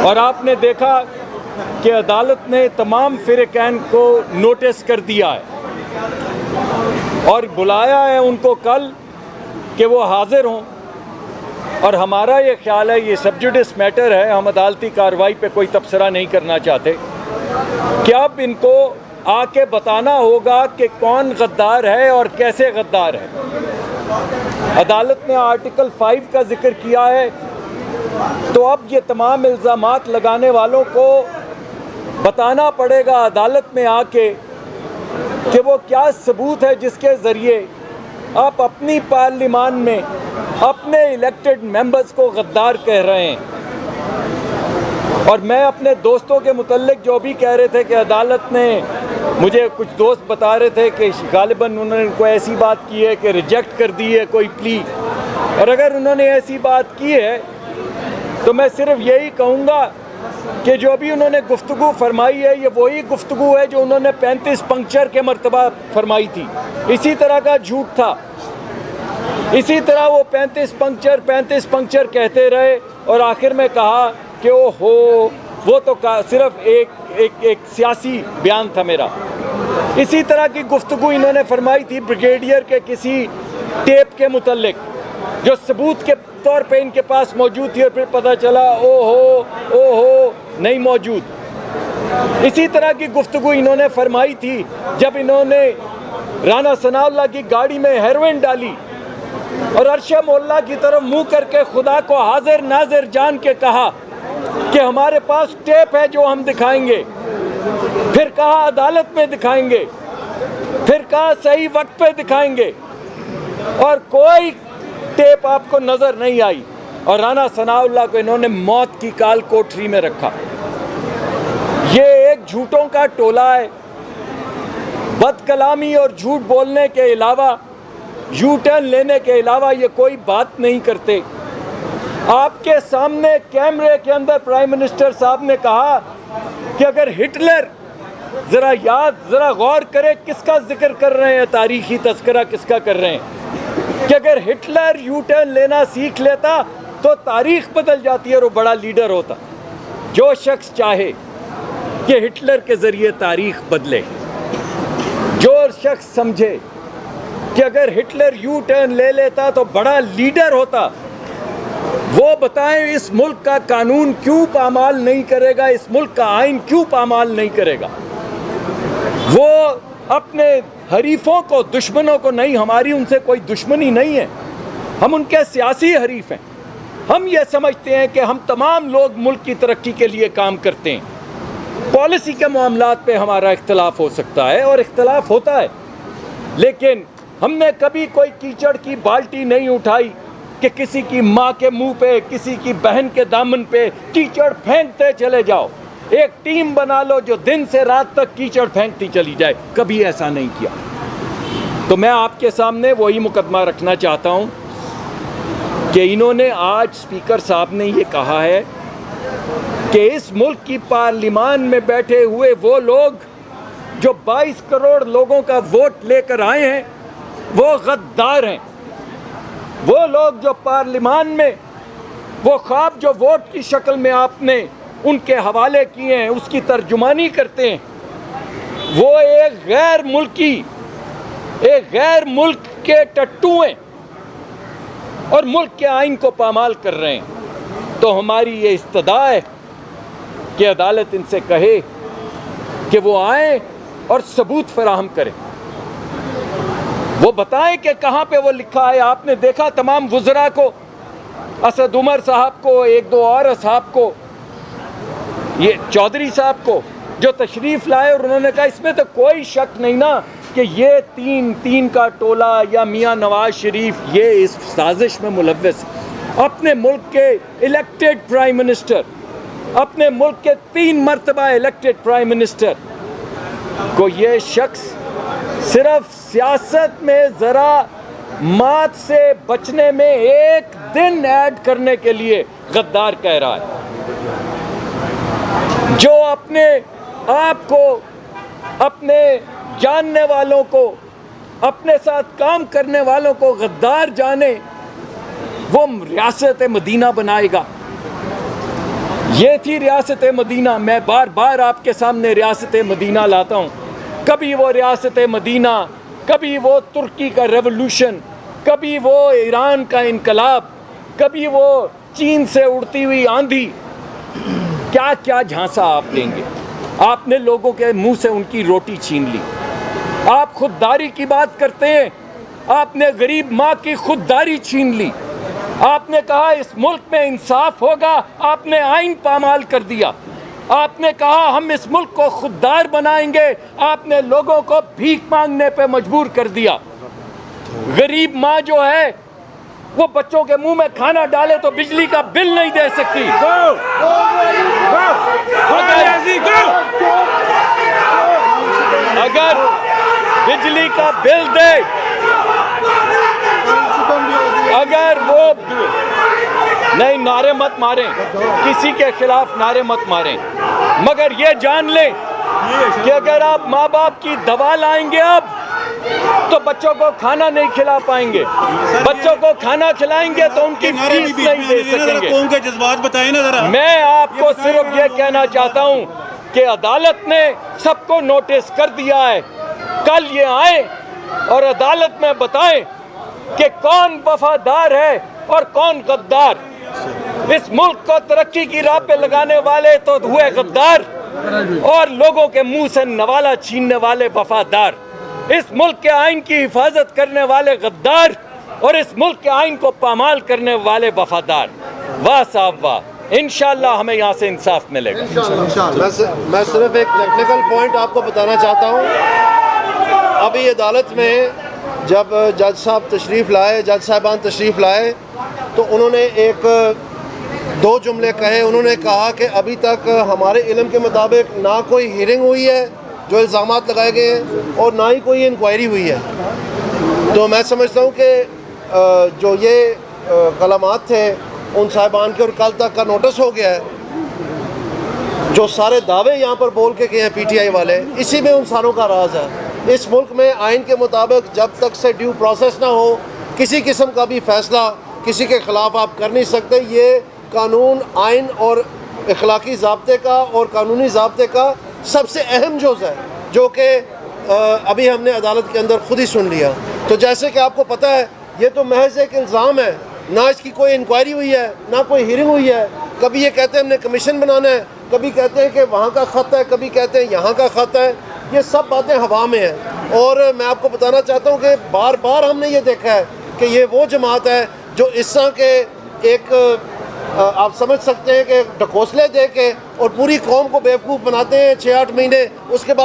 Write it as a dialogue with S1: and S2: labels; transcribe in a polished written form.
S1: اور آپ نے دیکھا کہ عدالت نے تمام فریقین کو نوٹس کر دیا ہے اور بلایا ہے ان کو کل کہ وہ حاضر ہوں. اور ہمارا یہ خیال ہے یہ سب جوڈس میٹر ہے, ہم عدالتی کارروائی پہ کوئی تبصرہ نہیں کرنا چاہتے, کہ اب ان کو آ کے بتانا ہوگا کہ کون غدار ہے اور کیسے غدار ہے. عدالت نے آرٹیکل 5 کا ذکر کیا ہے, تو اب یہ تمام الزامات لگانے والوں کو بتانا پڑے گا عدالت میں آ کے کہ وہ کیا ثبوت ہے جس کے ذریعے آپ اپنی پارلیمان میں اپنے الیکٹڈ ممبرز کو غدار کہہ رہے ہیں. اور میں اپنے دوستوں کے متعلق جو بھی کہہ رہے تھے کہ عدالت نے, مجھے کچھ دوست بتا رہے تھے کہ غالباً انہوں نے کوئی ایسی بات کی ہے کہ ریجیکٹ کر دی ہے کوئی پلی, اور اگر انہوں نے ایسی بات کی ہے تو میں صرف یہی کہوں گا کہ جو بھی انہوں نے گفتگو فرمائی ہے یہ وہی گفتگو ہے جو انہوں نے 35 پنکچر کے مرتبہ فرمائی تھی. اسی طرح کا جھوٹ تھا, اسی طرح وہ 35 پنکچر کہتے رہے اور آخر میں کہا کہ او ہو وہ تو صرف ایک سیاسی بیان تھا میرا. اسی طرح کی گفتگو انہوں نے فرمائی تھی بریگیڈیئر کے کسی ٹیپ کے متعلق جو ثبوت کے طور پہ ان کے پاس موجود تھی اور پھر پتہ چلا او ہو نہیں موجود. اسی طرح کی گفتگو انہوں نے فرمائی تھی جب انہوں نے رانا ثناء اللہ کی گاڑی میں ہیروئن ڈالی اور عرشہ مولا کی طرف منہ کر کے خدا کو حاضر ناظر جان کے کہا کہ ہمارے پاس ٹیپ ہے جو ہم دکھائیں گے, پھر کہا عدالت میں دکھائیں گے, پھر کہا صحیح وقت پہ دکھائیں گے, اور کوئی ٹیپ آپ کو نظر نہیں آئی, اور رانا ثناء اللہ کو انہوں نے موت کی کال کوٹری میں رکھا. یہ ایک جھوٹوں کا ٹولہ ہے. بد کلامی اور جھوٹ بولنے کے علاوہ, یو ٹرن لینے کے علاوہ یہ کوئی بات نہیں کرتے. آپ کے سامنے کیمرے کے اندر پرائم منسٹر صاحب نے کہا کہ اگر ہٹلر, ذرا غور کرے کس کا ذکر کر رہے ہیں, تاریخی تذکرہ کس کا کر رہے ہیں, کہ اگر ہٹلر یو ٹرن لینا سیکھ لیتا تو تاریخ بدل جاتی ہے اور وہ بڑا لیڈر ہوتا. جو شخص چاہے کہ ہٹلر کے ذریعے تاریخ بدلے, جو شخص سمجھے کہ اگر ہٹلر یو ٹرن لے لیتا تو بڑا لیڈر ہوتا, وہ بتائیں اس ملک کا قانون کیوں پامال نہیں کرے گا, اس ملک کا آئین کیوں پامال نہیں کرے گا. وہ اپنے حریفوں کو, دشمنوں کو نہیں, ہماری ان سے کوئی دشمنی نہیں ہے, ہم ان کے سیاسی حریف ہیں. ہم یہ سمجھتے ہیں کہ ہم تمام لوگ ملک کی ترقی کے لیے کام کرتے ہیں. پالیسی کے معاملات پہ ہمارا اختلاف ہو سکتا ہے اور اختلاف ہوتا ہے, لیکن ہم نے کبھی کوئی کیچڑ کی بالٹی نہیں اٹھائی کہ کسی کی ماں کے منہ پہ, کسی کی بہن کے دامن پہ کیچڑ پھینکتے چلے جاؤ. ایک ٹیم بنا لو جو دن سے رات تک کیچڑ پھینکتی چلی جائے. کبھی ایسا نہیں کیا. تو میں آپ کے سامنے وہی مقدمہ رکھنا چاہتا ہوں کہ انہوں نے آج اسپیکر صاحب نے یہ کہا ہے کہ اس ملک کی پارلیمان میں بیٹھے ہوئے وہ لوگ جو 22 کروڑ لوگوں کا ووٹ لے کر آئے ہیں وہ غدار ہیں. وہ لوگ جو پارلیمان میں وہ خواب جو ووٹ کی شکل میں آپ نے ان کے حوالے کیے ہیں اس کی ترجمانی کرتے ہیں, وہ ایک غیر ملک کے ٹٹو ہیں اور ملک کے آئین کو پامال کر رہے ہیں. تو ہماری یہ استدعا ہے کہ عدالت ان سے کہے کہ وہ آئیں اور ثبوت فراہم کریں, وہ بتائیں کہ کہاں پہ وہ لکھا ہے. آپ نے دیکھا تمام وزراء کو, اسد عمر صاحب کو, ایک دو اور اصحاب کو, یہ چودھری صاحب کو, جو تشریف لائے اور انہوں نے کہا اس میں تو کوئی شک نہیں نا کہ یہ تین کا ٹولہ یا میاں نواز شریف یہ اس سازش میں ملوث. اپنے ملک کے الیکٹڈ پرائم منسٹر, اپنے ملک کے 3 مرتبہ الیکٹڈ پرائم منسٹر کو یہ شخص صرف سیاست میں ذرا مات سے بچنے میں ایک دن ایڈ کرنے کے لیے غدار کہہ رہا ہے. جو اپنے آپ کو, اپنے جاننے والوں کو, اپنے ساتھ کام کرنے والوں کو غدار جانے, وہ ریاست مدینہ بنائے گا. یہ تھی ریاست مدینہ. میں بار بار آپ کے سامنے ریاست مدینہ لاتا ہوں. کبھی وہ ریاست مدینہ، کبھی وہ ترکی کا ریولوشن، کبھی وہ ایران کا انقلاب، کبھی وہ چین سے اڑتی ہوئی آندھی. کیا کیا جھانسا آپ دیں گے؟ آپ نے لوگوں کے منہ سے ان کی روٹی چھین لی. آپ خودداری کی بات کرتے ہیں، آپ نے غریب ماں کی خودداری چھین لی. آپ نے کہا اس ملک میں انصاف ہوگا، آپ نے آئین پامال کر دیا. آپ نے کہا ہم اس ملک کو خوددار بنائیں گے، آپ نے لوگوں کو بھیک مانگنے پہ مجبور کر دیا. غریب ماں جو ہے وہ بچوں کے منہ میں کھانا ڈالے تو بجلی کا بل نہیں دے سکتی. اگر بجلی کا بل دے، اگر وہ نہیں، نعرے مت ماریں، کسی کے خلاف نعرے مت ماریں، مگر یہ جان لیں کہ اگر آپ ماں باپ کی دوا لائیں گے اب تو بچوں کو کھانا نہیں کھلا پائیں گے. بچوں کو کھانا کھلائیں گے تو ان کی فیس نہیں دے سکیں گے.
S2: قوم کے جذبات بتائیں نا ذرا.
S1: میں آپ کو صرف یہ کہنا چاہتا ہوں کہ عدالت نے سب کو نوٹس کر دیا ہے. کل یہ آئیں اور عدالت میں بتائیں کہ کون وفادار ہے اور کون غدار. اس ملک کو ترقی کی راہ پہ لگانے والے تو ہوئے غدار، اور لوگوں کے منہ سے نوالا چھیننے والے وفادار. اس ملک کے آئین کی حفاظت کرنے والے غدار، اور اس ملک کے آئین کو پامال کرنے والے وفادار. واہ صاحب واہ. انشاءاللہ ہمیں یہاں سے انصاف ملے گا.
S3: میں صرف ایک ٹیکنیکل پوائنٹ آپ کو بتانا چاہتا ہوں. ابھی عدالت میں جب جج صاحبان تشریف لائے تو انہوں نے ایک دو جملے کہے. انہوں نے کہا کہ ابھی تک ہمارے علم کے مطابق نہ کوئی ہیئرنگ ہوئی ہے جو الزامات لگائے گئے ہیں، اور نہ ہی کوئی انکوائری ہوئی ہے. تو میں سمجھتا ہوں کہ جو یہ کلمات تھے ان صاحبان کے، اور کل تک کا نوٹس ہو گیا ہے. جو سارے دعوے یہاں پر بول کے گئے ہیں پی ٹی آئی والے، اسی میں ان ساروں کا راز ہے. اس ملک میں آئین کے مطابق جب تک سے ڈیو پروسیس نہ ہو، کسی قسم کا بھی فیصلہ کسی کے خلاف آپ کر نہیں سکتے. یہ قانون، آئین اور اخلاقی ضابطے کا اور قانونی ضابطے کا سب سے اہم جز ہے، جو کہ ابھی ہم نے عدالت کے اندر خود ہی سن لیا. تو جیسے کہ آپ کو پتہ ہے یہ تو محض ایک الزام ہے، نہ اس کی کوئی انکوائری ہوئی ہے، نہ کوئی ہیئرنگ ہوئی ہے. کبھی یہ کہتے ہیں ہم نے کمیشن بنانا ہے، کبھی کہتے ہیں کہ وہاں کا خط ہے، کبھی کہتے ہیں یہاں کا خط ہے. یہ سب باتیں ہوا میں ہیں. اور میں آپ کو بتانا چاہتا ہوں کہ بار بار ہم نے یہ دیکھا ہے کہ یہ وہ جماعت ہے جو اس طرح کے ایک آپ سمجھ سکتے ہیں کہ ڈھکوسلے دے کے اور پوری قوم کو بیوقوف بناتے ہیں 6-8 مہینے، اس کے بعد